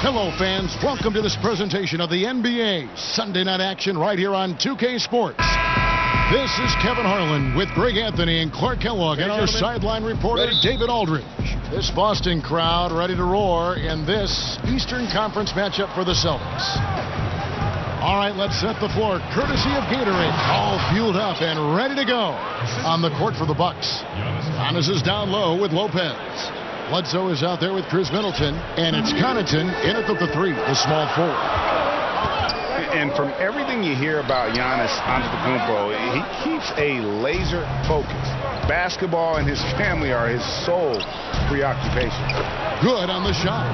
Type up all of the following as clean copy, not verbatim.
Hello, fans. Welcome to this presentation of the NBA Sunday Night Action right here on 2K Sports. This is Kevin Harlan with Greg Anthony and Clark Kellogg and our sideline reporter, David Aldridge. This Boston crowd ready to roar in this Eastern Conference matchup for the Celtics. All right, let's set the floor. Courtesy of Gatorade. All fueled up and ready to go on the court for the Bucks. Giannis is down low with Lopez. Bledsoe is out there with Chris Middleton, and it's Connaughton in at the three, the small forward. And from everything you hear about Giannis Antetokounmpo, he keeps a laser focus. Basketball and his family are his sole preoccupation. Good on the shot.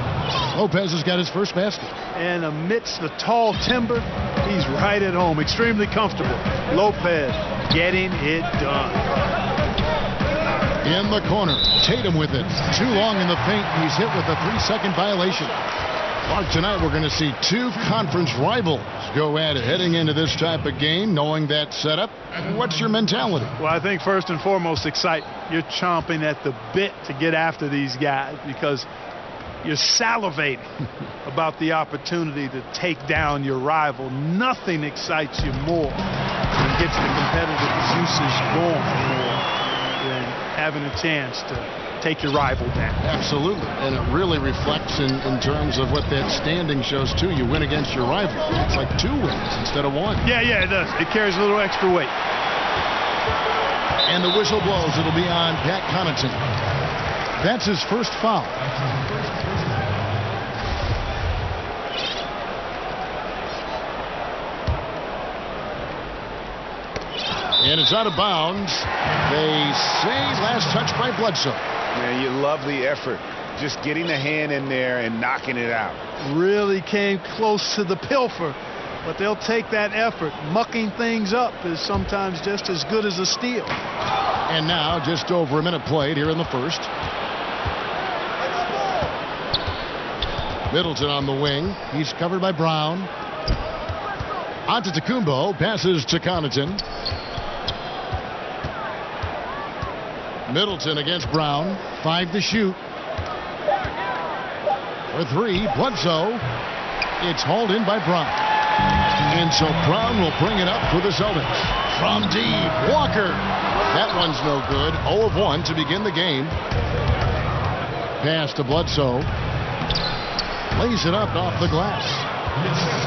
Lopez has got his first basket. And amidst the tall timber, he's right at home, extremely comfortable. Lopez getting it done. In the corner, Tatum with it. Too long in the paint. He's hit with a 3-second violation. Clark, tonight we're going to see two conference rivals go at it heading into this type of game, knowing that setup. What's your mentality? Well, I think first and foremost, excitement. You're chomping at the bit to get after these guys because you're salivating about the opportunity to take down your rival. Nothing excites you more and gets the competitive juices going more than having a chance to take your rival down. Absolutely. And it really reflects in terms of what that standing shows too. You win against your rival. It's like 2 wins instead of 1. Yeah, it does. It carries a little extra weight. And the whistle blows. It'll be on Pat Connaughton. That's his first foul. And it's out of bounds. They say last touch by Bledsoe. Man, you love the effort. Just getting the hand in there and knocking it out. Really came close to the pilfer, but they'll take that effort. Mucking things up is sometimes just as good as a steal. And now just over a minute played here in the first. Middleton on the wing. He's covered by Brown. Antetokounmpo passes to Connaughton. Middleton against Brown. 5 to shoot. For 3, Bledsoe. It's hauled in by Brown. And so Brown will bring it up for the Celtics. From deep, Walker. That one's no good. 0 of 1 to begin the game. Pass to Bledsoe. Lays it up off the glass.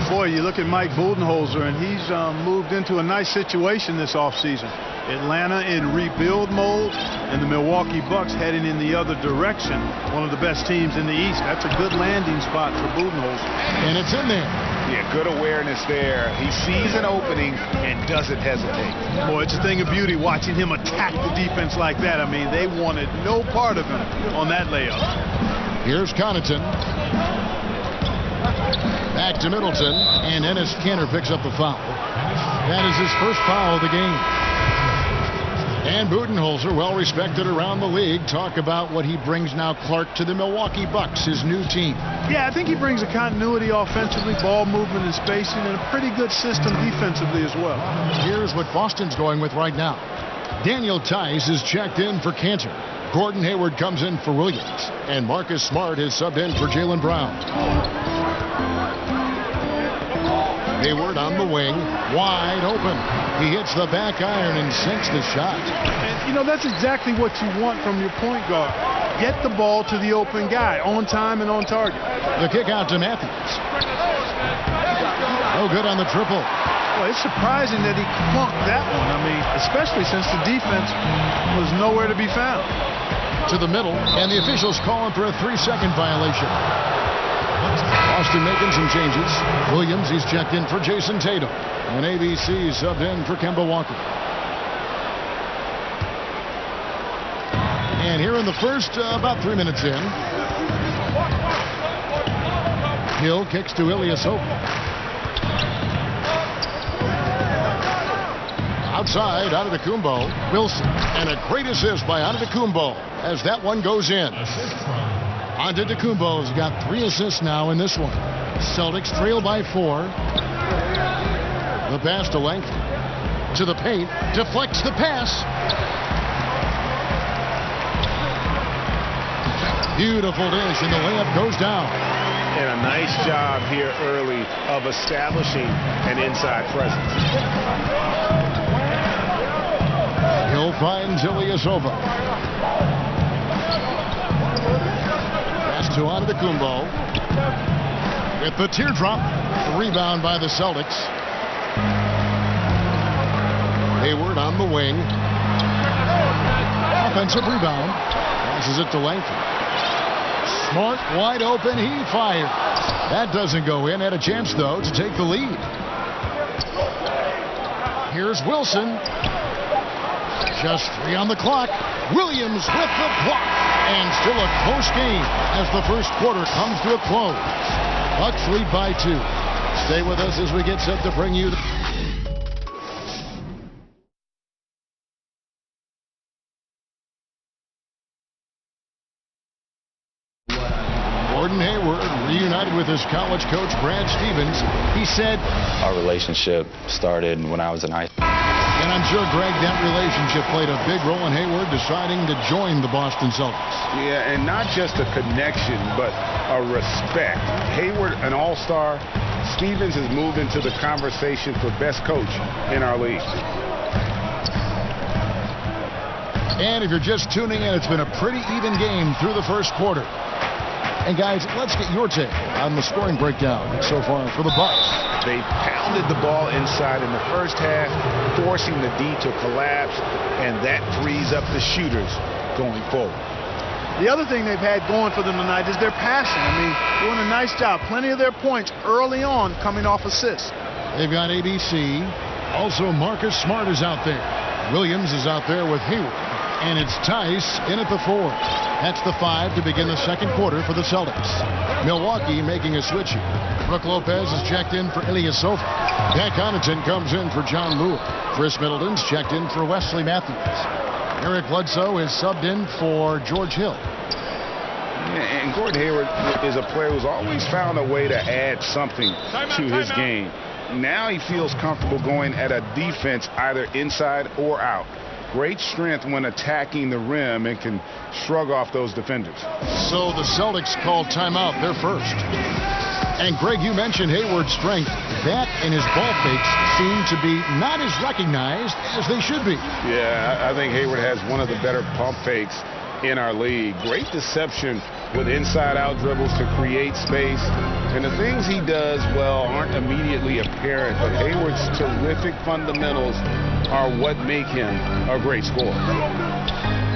Boy, you look at Mike Budenholzer, and he's moved into a nice situation this offseason. Atlanta in rebuild mode, and the Milwaukee Bucks heading in the other direction. One of the best teams in the East. That's a good landing spot for Budenholzer. And it's in there. Yeah, good awareness there. He sees an opening and doesn't hesitate. Boy, it's a thing of beauty watching him attack the defense like that. I mean, they wanted no part of him on that layup. Here's Connaughton. Back to Middleton, and Enes Kanter picks up the foul. That is his first foul of the game. And Budenholzer, well respected around the league. Talk about what he brings now, Clark, to the Milwaukee Bucks, his new team. Yeah, I think he brings a continuity offensively, ball movement and spacing, and a pretty good system defensively as well. Here's what Boston's going with right now. Daniel Tice is checked in for Kanter. Gordon Hayward comes in for Williams. And Marcus Smart is subbed in for Jaylen Brown. Hayward on the wing, wide open. He hits the back iron and sinks the shot. And, you know, that's exactly what you want from your point guard. Get the ball to the open guy on time and on target. The kick out to Matthews. No good on the triple. Well, it's surprising that he flunked that one. I mean, especially since the defense was nowhere to be found. To the middle, and the officials call him for a 3-second violation. Boston making some changes. Williams, he's checked in for Jason Tatum. And ABC subbed in for Kemba Walker. And here in the first, about 3 minutes in. Hill kicks to Ilyasova. Outside, Antetokounmpo. Wilson. And a great assist by Antetokounmpo as that one goes in. Antetokounmpo's got 3 assists now in this one. Celtics trail by 4. The pass to length. To the paint. Deflects the pass. Beautiful dish, and the layup goes down. and a nice job here early of establishing an inside presence. He'll find Ilyasova. Pass to Antetokounmpo. With the teardrop, the rebound by the Celtics. Hayward on the wing. Offensive rebound. Passes it to Langford. Smart, wide open, he fired. That doesn't go in. Had a chance, though, to take the lead. Here's Wilson. Just 3 on the clock. Williams with the block. And still a close game as the first quarter comes to a close. Bucks lead by 2. Stay with us as we get set to bring you Hayward reunited with his college coach Brad Stevens. He said, our relationship started when I was in high school. And I'm sure, Greg, that relationship played a big role in Hayward deciding to join the Boston Celtics. Yeah, and not just a connection, but a respect. Hayward, an all-star. Stevens has moved into the conversation for best coach in our league. And if you're just tuning in, it's been a pretty even game through the first quarter. And guys, let's get your take on the scoring breakdown so far for the Bucks. They pounded the ball inside in the first half, forcing the D to collapse, and that frees up the shooters going forward. The other thing they've had going for them tonight is their passing. I mean, doing a nice job. Plenty of their points early on coming off assists. They've got ABC. Also, Marcus Smart is out there. Williams is out there with Hayward. And it's Tice in at the 4. That's the 5 to begin the second quarter for the Celtics. Milwaukee making a switch here. Brook Lopez is checked in for Ilyasova. Pat Connaughton comes in for John Lewis. Chris Middleton's checked in for Wesley Matthews. Eric Bledsoe is subbed in for George Hill. And Gordon Hayward is a player who's always found a way to add something to his game. Now he feels comfortable going at a defense either inside or out. Great strength when attacking the rim and can shrug off those defenders. So the Celtics called timeout, their first. And Greg, you mentioned Hayward's strength. That and his ball fakes seem to be not as recognized as they should be. Yeah, I think Hayward has one of the better pump fakes in our league. Great deception with inside-out dribbles to create space. And the things he does well aren't immediately apparent, but Hayward's terrific fundamentals are what make him a great scorer.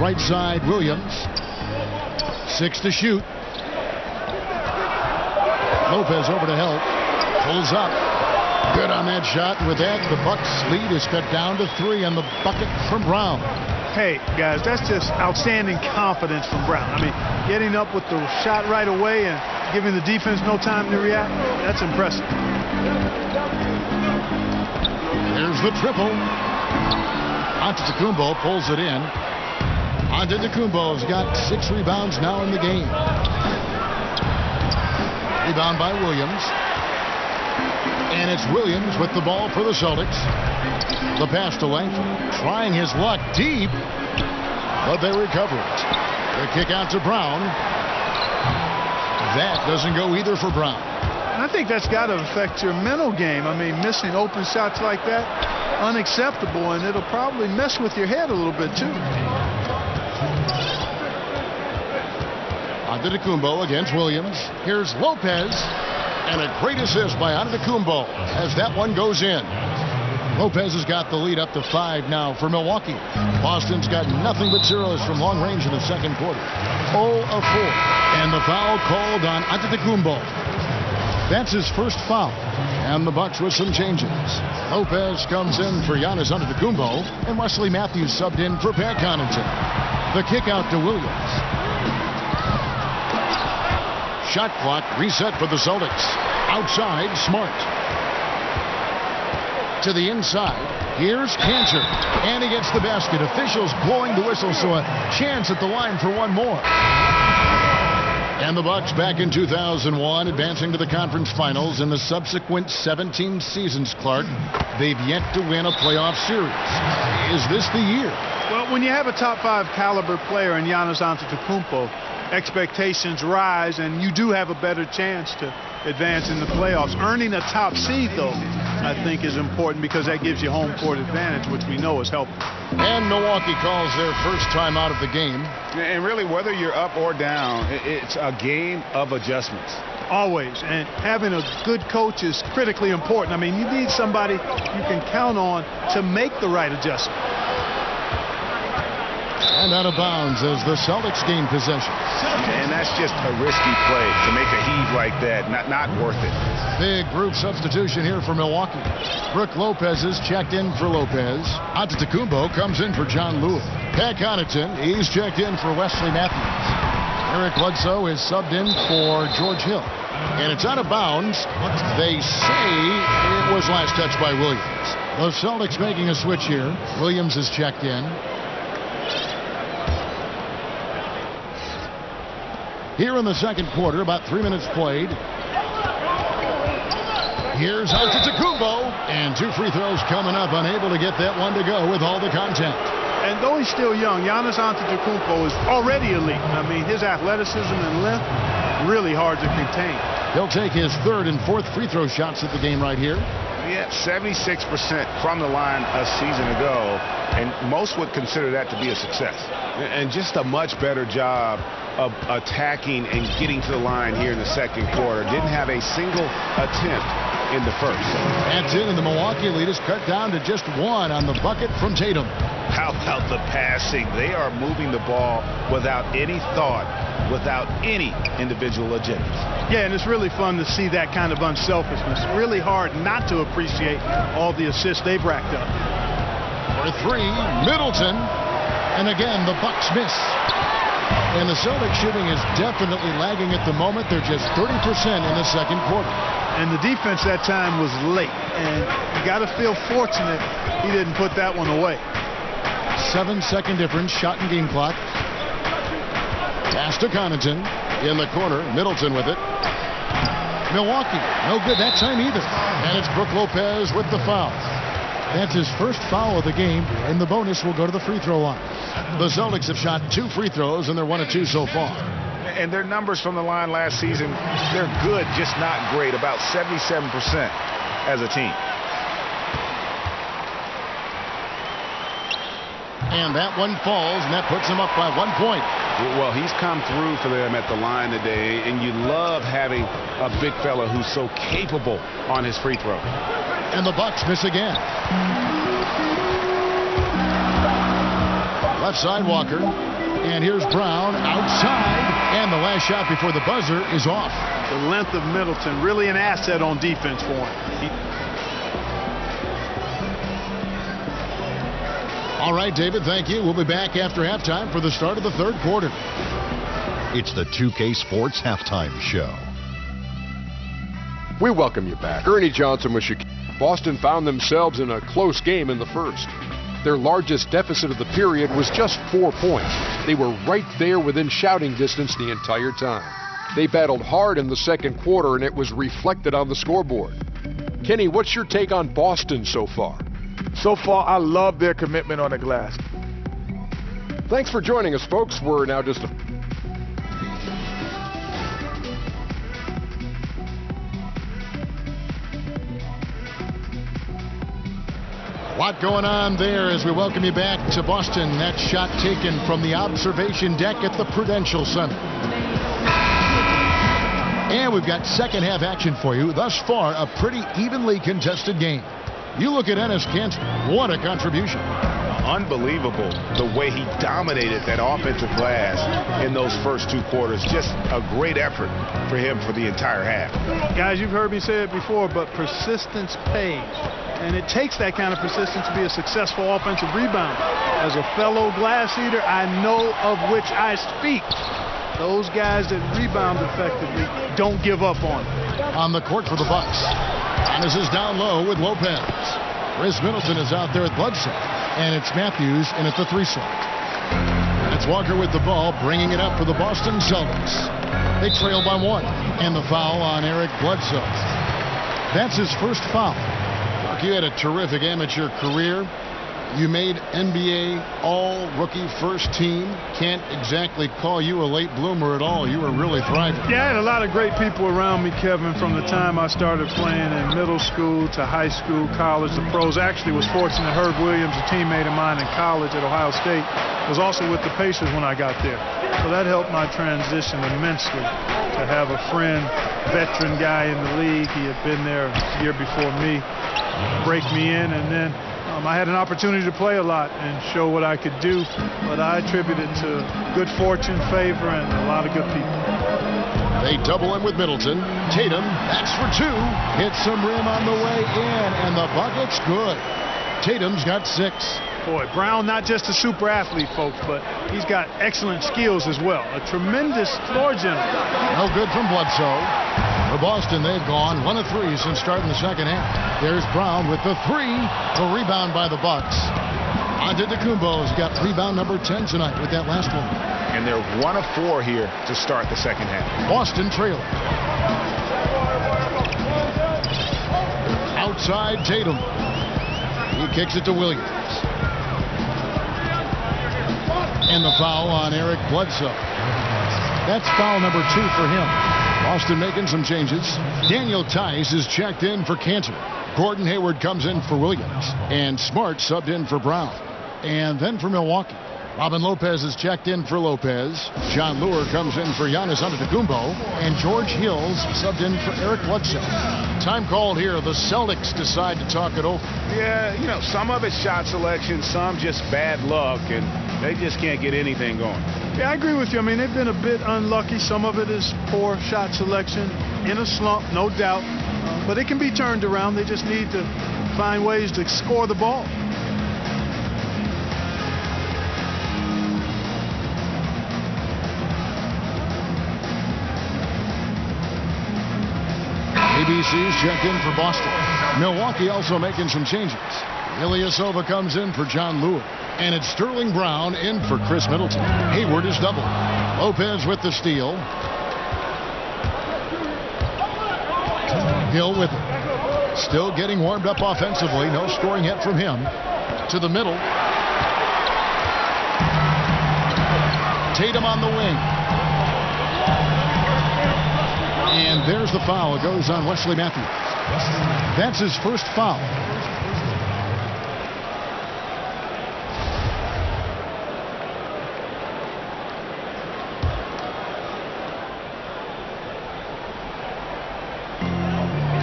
Right side, Williams. 6 to shoot. Lopez over to help. Pulls up. Good on that shot. And with that, the Bucks lead is cut down to 3 on the bucket from Brown. Hey, guys, that's just outstanding confidence from Brown. I mean, getting up with the shot right away and giving the defense no time to react, that's impressive. Here's the triple. Antetokounmpo pulls it in. Antetokounmpo's got 6 rebounds now in the game. Rebound by Williams. And it's Williams with the ball for the Celtics. The pass to Langford. Trying his luck deep, but they recover it. The kick out to Brown. That doesn't go either for Brown. And I think that's got to affect your mental game. I mean, missing open shots like that, unacceptable, and it'll probably mess with your head a little bit, too. Antetokounmpo against Williams. Here's Lopez. And a great assist by Antetokounmpo as that one goes in. Lopez has got the lead up to 5 now for Milwaukee. Boston's got nothing but zeros from long range in the second quarter. 0 of 4. And the foul called on Antetokounmpo. That's his first foul. And the Bucks with some changes. Lopez comes in for Giannis Antetokounmpo. And Wesley Matthews subbed in for Pat Connaughton. The kick out to Williams. Shot clock reset for the Celtics. Outside, Smart. To the inside. Here's Cantor. And he gets the basket. Officials blowing the whistle, so a chance at the line for one more. And the Bucks back in 2001, advancing to the conference finals. In the subsequent 17 seasons, Clark, they've yet to win a playoff series. Is this the year? Well, Well, when you have a top 5 caliber player in Giannis Antetokounmpo, expectations rise, and you do have a better chance to advance in the playoffs. Earning a top seed, though, I think is important because that gives you home court advantage, which we know is helpful. And Milwaukee calls their first time out of the game. And really, whether you're up or down, it's a game of adjustments. Always. And having a good coach is critically important. I mean, you need somebody you can count on to make the right adjustment. And out of bounds as the Celtics gain possession. And that's just a risky play to make a heave like that. Not worth it. Big group substitution here for Milwaukee. Brook Lopez is checked in for Lopez. Antetokounmpo comes in for John Lewis. Pat Connaughton, he's checked in for Wesley Matthews. Eric Bledsoe is subbed in for George Hill. And it's out of bounds. They say it was last touched by Williams. The Celtics making a switch here. Williams is checked in. Here in the second quarter, about 3 minutes played. Here's Antetokounmpo, and 2 free throws coming up, unable to get that one to go with all the contact. And though he's still young, Giannis Antetokounmpo is already elite. I mean, his athleticism and length, really hard to contain. He'll take his 3rd and 4th free throw shots at the game right here. Yeah, 76% from the line a season ago, and most would consider that to be a success. And just a much better job of attacking and getting to the line here in the second quarter. Didn't have a single attempt in the first. That's it, and the Milwaukee lead is cut down to just 1 on the bucket from Tatum. How about the passing? They are moving the ball without any thought, without any individual agendas. Yeah, and it's really fun to see that kind of unselfishness. Really hard not to appreciate all the assists they've racked up. For 3, Middleton. And again, the Bucks miss. And the Celtics shooting is definitely lagging at the moment. They're just 30% in the second quarter. And the defense that time was late. And you got to feel fortunate he didn't put that one away. 7-second difference, shot and game clock. Pass to Connaughton in the corner. Middleton with it. Milwaukee, no good that time either. And it's Brook Lopez with the foul. That's his first foul of the game, and the bonus will go to the free throw line. The Celtics have shot 2 free throws, and they're 1 of 2 so far. And their numbers from the line last season, they're good, just not great. About 77% as a team. And that one falls, and that puts him up by 1 point. Well, he's come through for them at the line today, and you love having a big fella who's so capable on his free throw. And the Bucks miss again. Left side Walker. And here's Brown outside. And the last shot before the buzzer is off. The length of Middleton, really an asset on defense for him. All right, David, thank you. We'll be back after halftime for the start of the third quarter. It's the 2K Sports Halftime Show. We welcome you back. Ernie Johnson with Chicago. Boston found themselves in a close game in the first. Their largest deficit of the period was just 4 points. They were right there within shouting distance the entire time. They battled hard in the second quarter, and it was reflected on the scoreboard. Kenny, what's your take on Boston so far? So far, I love their commitment on the glass. Thanks for joining us, folks. We're now just a... A lot going on there as we welcome you back to Boston. That shot taken from the observation deck at the Prudential Center. And we've got second half action for you. Thus far, a pretty evenly contested game. You look at Enes Kanter, what a contribution. Unbelievable the way he dominated that offensive glass in those first 2 quarters. Just a great effort for him for the entire half. Guys, you've heard me say it before, but persistence pays. And it takes that kind of persistence to be a successful offensive rebounder. As a fellow glass eater, I know of which I speak. Those guys that rebound effectively don't give up on it. On the court for the Bucks. And this is down low with Lopez. Chris Middleton is out there at Bledsoe. And it's Matthews in at the 3 slot. And it's Walker with the ball, bringing it up for the Boston Celtics. They trail by 1. And the foul on Eric Bledsoe. That's his first foul. You had a terrific amateur career. You made NBA all-rookie first team. Can't exactly call you a late bloomer at all. You were really thriving. Yeah, I had a lot of great people around me, Kevin, from the time I started playing in middle school to high school, college, the pros. Actually was fortunate Herb Williams, a teammate of mine in college at Ohio State, was also with the Pacers when I got there. So that helped my transition immensely to have a friend, veteran guy in the league. He had been there a year before me, break me in, and then I had an opportunity to play a lot and show what I could do, but I attribute it to good fortune, favor, and a lot of good people. They double him with Middleton. Tatum backs for two. Hits some rim on the way in, and the bucket's good. Tatum's got 6. Boy, Brown not just a super athlete, folks, but he's got excellent skills as well. A tremendous floor general. No good from Bledsoe. For Boston, they've gone 1 of 3 since starting the second half. There's Brown with the 3. The rebound by the Bucks. Antetokounmpo's got rebound number 10 tonight with that last one. And they're 1 of 4 here to start the second half. Boston trailing. Outside Tatum. He kicks it to Williams. And the foul on Eric Bledsoe. That's foul number 2 for him. Boston making some changes. Daniel Tice is checked in for Cantor. Gordon Hayward comes in for Williams. And Smart subbed in for Brown. And then for Milwaukee, Robin Lopez is checked in for Lopez. John Lure comes in for Giannis Antetokounmpo. And George Hills subbed in for Eric Bledsoe. Time called here. The Celtics decide to talk it over. Yeah, you know, some of it's shot selection, some just bad luck, and they just can't get anything going. Yeah, I agree with you. I mean, they've been a bit unlucky. Some of it is poor shot selection, in a slump, no doubt. But it can be turned around. They just need to find ways to score the ball. ABC's checked in for Boston. Milwaukee also making some changes. Ilyasova comes in for John Lure. And it's Sterling Brown in for Chris Middleton. Hayward is double. Lopez with the steal. Hill with it. Still getting warmed up offensively. No scoring yet from him. To the middle. Tatum on the wing. And there's the foul. It goes on Wesley Matthews. That's his first foul.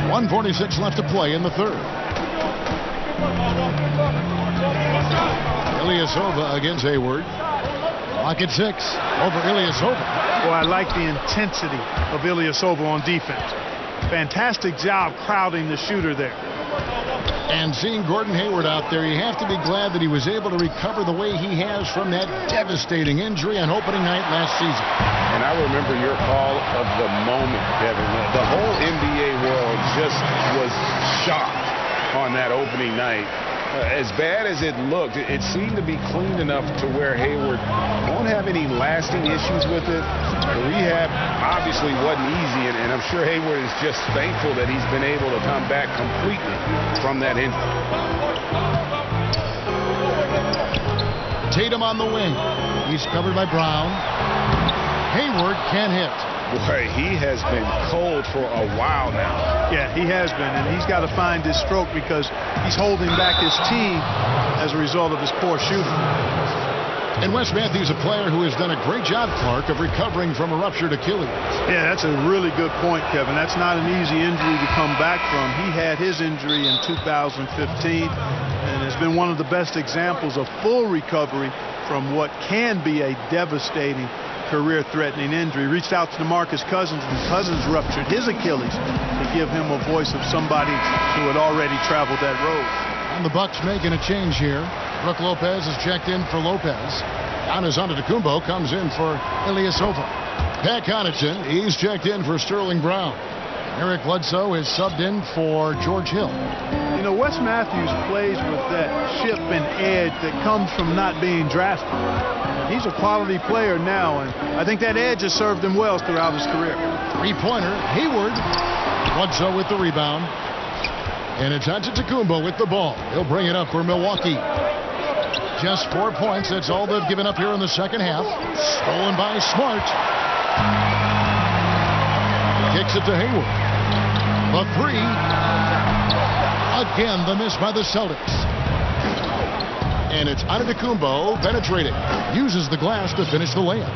.146 left to play in the third. Ilyasova against Hayward. Clock at 6 over Ilyasova. Boy, I like the intensity of Ilyasova on defense. Fantastic job crowding the shooter there. And seeing Gordon Hayward out there, you have to be glad that he was able to recover the way he has from that devastating injury on opening night last season. And I remember your call of the moment, Kevin. The whole NBA world just was shocked on that opening night. As bad as it looked, it seemed to be clean enough to where Hayward won't have any lasting issues with it. The rehab obviously wasn't easy, and I'm sure Hayward is just thankful that he's been able to come back completely from that injury. Tatum on the wing. He's covered by Brown. Hayward can't hit. Boy, he has been cold for a while now. Yeah, he has been, and he's got to find his stroke because he's holding back his team as a result of his poor shooting. And Wes Matthews, a player who has done a great job, Clark, of recovering from a ruptured Achilles. Yeah, that's a really good point, Kevin. That's not an easy injury to come back from. He had his injury in 2015, and has been one of the best examples of full recovery from what can be a devastating career-threatening injury. Reached out to DeMarcus Cousins, and Cousins ruptured his Achilles to give him a voice of somebody who had already traveled that road. And the Bucks making a change here. Brook Lopez is checked in for Lopez. Giannis Antetokounmpo comes in for Ilyasova. Pat Connaughton, he's checked in for Sterling Brown. Eric Bledsoe is subbed in for George Hill. You know, Wes Matthews plays with that chip and edge that comes from not being drafted. He's a quality player now, and I think that edge has served him well throughout his career. Three-pointer, Hayward. Bledsoe with the rebound. And it's Antetokounmpo with the ball. He'll bring it up for Milwaukee. Just 4 points. That's all they've given up here in the second half. Stolen by Smart. Kicks it to Hayward. The three. Again, the miss by the Celtics. And it's Antetokounmpo penetrating. Uses the glass to finish the layup.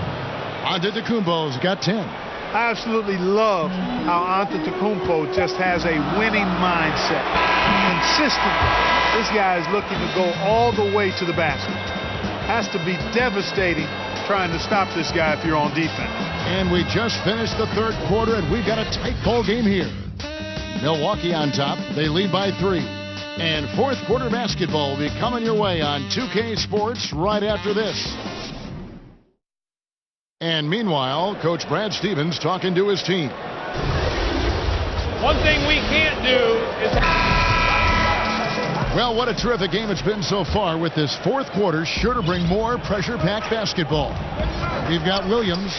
Antetokounmpo's got 10. I absolutely love how Antetokounmpo just has a winning mindset. Consistently, this guy is looking to go all the way to the basket. Has to be devastating trying to stop this guy if you're on defense. And we just finished the third quarter, and we've got a tight ball game here. Milwaukee on top. They lead by 3. And fourth quarter basketball will be coming your way on 2K Sports right after this. And meanwhile, Coach Brad Stevens talking to his team. One thing we can't do is... Well, what a terrific game it's been so far, with this fourth quarter sure to bring more pressure-packed basketball. We've got Williams.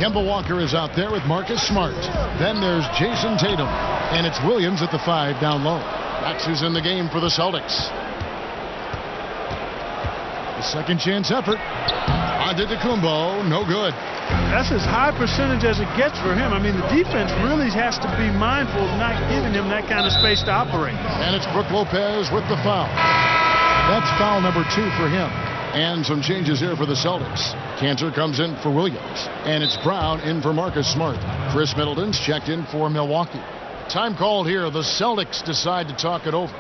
Kemba Walker is out there with Marcus Smart. Then there's Jason Tatum. And it's Williams at the 5 down low. That's who's in the game for the Celtics. The second chance effort. Antetokounmpo, no good. That's as high percentage as it gets for him. I mean, the defense really has to be mindful of not giving him that kind of space to operate. And it's Brook Lopez with the foul. That's foul number 2 for him. And some changes here for the Celtics. Cantor comes in for Williams. And it's Brown in for Marcus Smart. Chris Middleton's checked in for Milwaukee. Time called here. The Celtics decide to talk it over.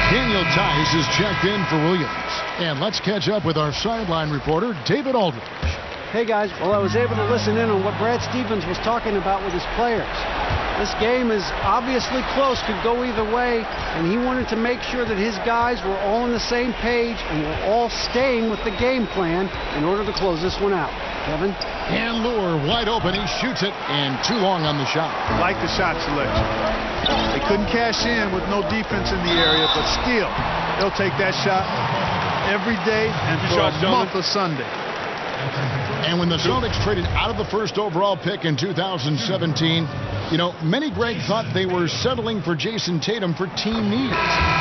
Daniel Tice is checked in for Williams. And let's catch up with our sideline reporter, David Aldridge. Hey guys, well, I was able to listen in on what Brad Stevens was talking about with his players. This game is obviously close, could go either way, and he wanted to make sure that his guys were all on the same page and were all staying with the game plan in order to close this one out. Kevin? And Lure wide open. He shoots it, and too long on the shot. Like the shot selection. They couldn't cash in with no defense in the area, but still, they'll take that shot every day and for a month of Sunday. And when the Celtics traded out of the first overall pick in 2017, you know, many, Greg, thought they were settling for Jason Tatum for team needs,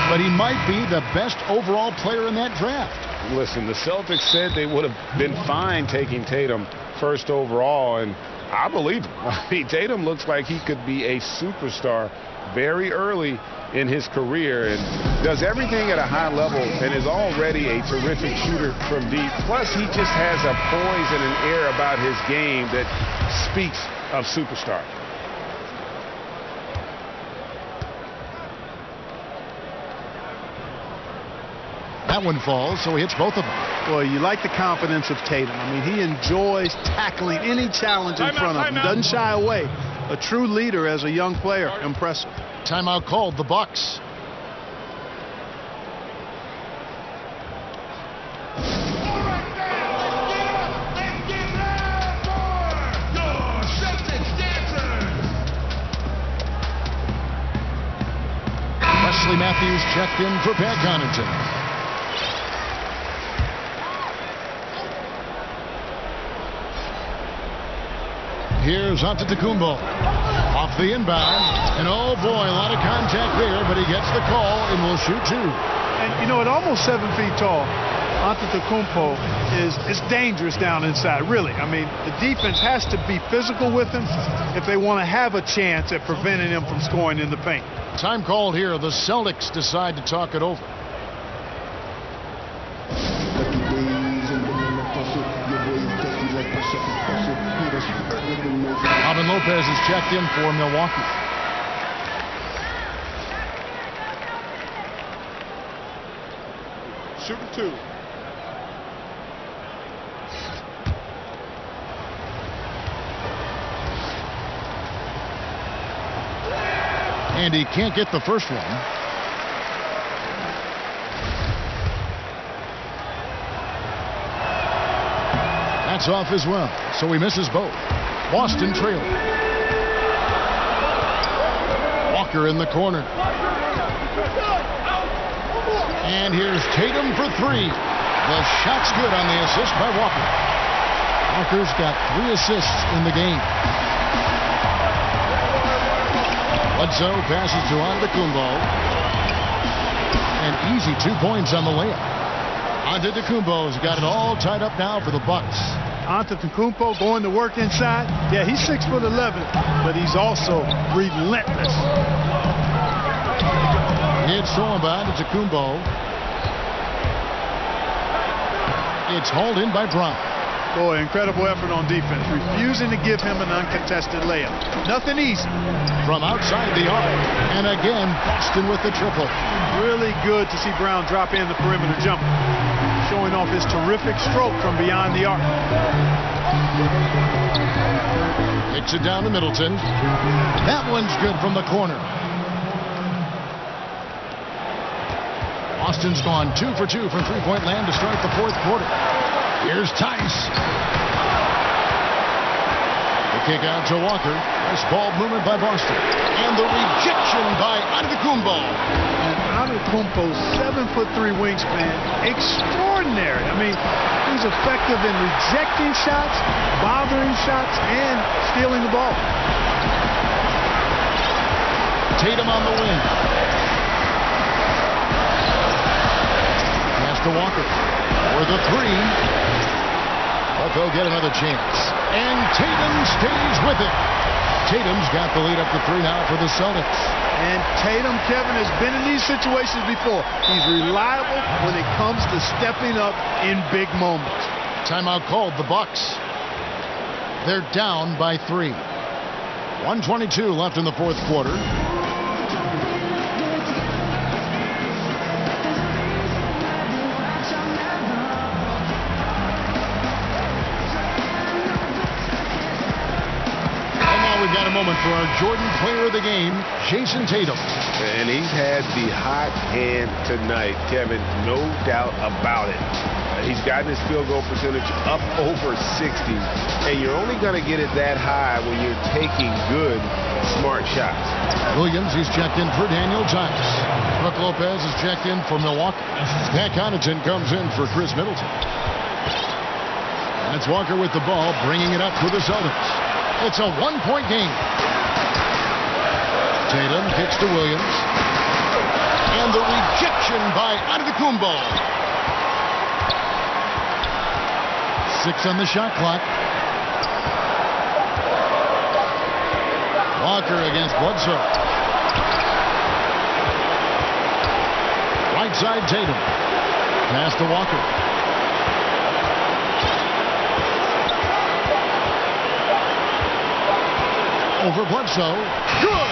but he might be the best overall player in that draft. Listen, the Celtics said they would have been fine taking Tatum first overall, and I believe him. I mean, Tatum looks like he could be a superstar very early in his career and does everything at a high level and is already a terrific shooter from deep. Plus, he just has a poise and an air about his game that speaks of superstar. That one falls, so he hits both of them. Boy, you like the confidence of Tatum. I mean, he enjoys tackling any challenge in front of him. Doesn't shy away. A true leader as a young player. Impressive. Timeout called, the Bucks. Wesley Matthews checked in for Pat Connaughton. Here's Antetokounmpo off the inbound, and oh boy, a lot of contact there, but he gets the call and will shoot 2. And you know, at almost 7 feet tall, Antetokounmpo is dangerous down inside, really. I mean, the defense has to be physical with him if they want to have a chance at preventing him from scoring in the paint. Time called here. The Celtics decide to talk it over. Robin Lopez is checked in for Milwaukee. Shooting 2. And he can't get the first one. That's off as well, so he misses both. Boston trailing. Walker in the corner. And here's Tatum for three. The shot's good on the assist by Walker. Walker's got 3 assists in the game. Bledsoe passes to Antetokounmpo. An easy 2 points on the layup. Antetokounmpo's got it all tied up now for the Bucks. Antetokounmpo going to work inside. Yeah, he's 6'11", but he's also relentless. It's stolen by Antetokounmpo. It's hauled in by Brown. Boy, incredible effort on defense, refusing to give him an uncontested layup. Nothing easy. From outside the arc, and again, Boston with the triple. Really good to see Brown drop in the perimeter jumper, showing off his terrific stroke from beyond the arc. Kicks it down to Middleton. That one's good from the corner. Boston's gone 2 for 2 from three-point land to start the fourth quarter. Here's Tice. The kick out to Walker. Nice ball movement by Boston. And the rejection by Antetokounmpo. And Antetokounmpo's 7'3" wingspan, extraordinary. I mean, he's effective in rejecting shots, bothering shots, and stealing the ball. Tatum on the wing. Pass to Walker for the three. But they'll get another chance. And Tatum stays with it. Tatum's got the lead up to 3 now for the Celtics. And Tatum, Kevin, has been in these situations before. He's reliable when it comes to stepping up in big moments. Timeout called, the Bucks. They're down by 3. 1:22 left in the fourth quarter. We've got a moment for our Jordan player of the game, Jason Tatum. And he's had the hot hand tonight, Kevin, no doubt about it. He's gotten his field goal percentage up over 60, and you're only going to get it that high when you're taking good, smart shots. Williams, he's checked in for Daniel Tice. Brook Lopez is checked in for Milwaukee. Pat Connaughton comes in for Chris Middleton. And it's Walker with the ball, bringing it up for the Celtics. It's a 1-point game. Tatum kicks to Williams. And the rejection by Antetokounmpo. 6 on the shot clock. Walker against Bledsoe. Right side Tatum. Pass to Walker. Over Bledsoe. Good!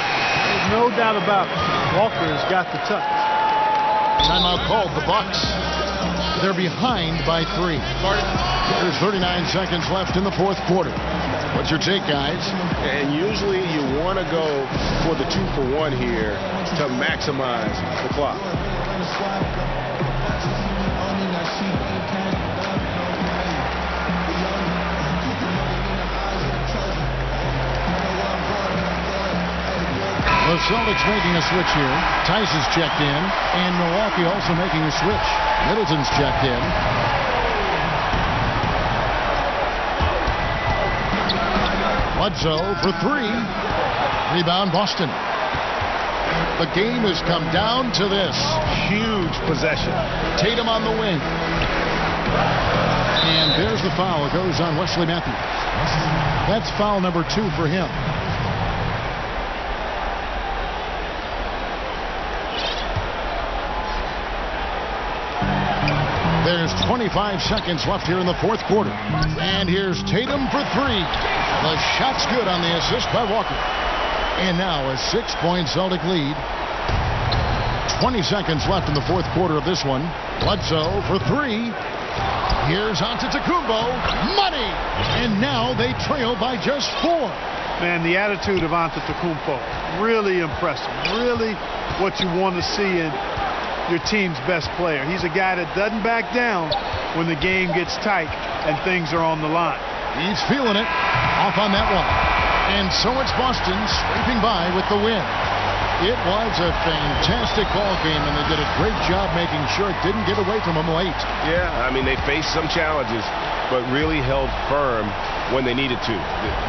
There's no doubt about it. Walker has got the touch. Timeout called, the Bucks. They're behind by 3. There's 39 seconds left in the fourth quarter. What's your take, guys? And usually you want to go for the 2-for-1 here to maximize the clock. The Celtics making a switch here. Tice is checked in, and Milwaukee also making a switch. Middleton's checked in. Bledsoe for 3. Rebound Boston. The game has come down to this. Huge possession. Tatum on the wing. And there's the foul. It goes on Wesley Matthews. That's foul number 2 for him. There's 25 seconds left here in the fourth quarter. And here's Tatum for 3. The shot's good on the assist by Walker. And now a 6-point Celtic lead. 20 seconds left in the fourth quarter of this one. Bledsoe for 3. Here's Antetokounmpo. Money! And now they trail by just 4. Man, the attitude of Antetokounmpo, really impressive. Really what you want to see in your team's best player. He's a guy that doesn't back down when the game gets tight and things are on the line. He's feeling it. Off on that one. And so it's Boston scraping by with the win. It was a fantastic ball game, and they did a great job making sure it didn't get away from them late. Yeah, I mean, they faced some challenges, but really held firm when they needed to.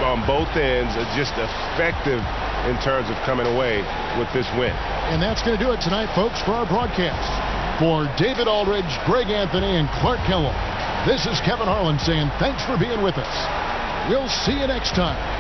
On both ends, just effective in terms of coming away with this win. And that's going to do it tonight, folks, for our broadcast. For David Aldridge, Greg Anthony, and Clark Kellogg, this is Kevin Harlan saying thanks for being with us. We'll see you next time.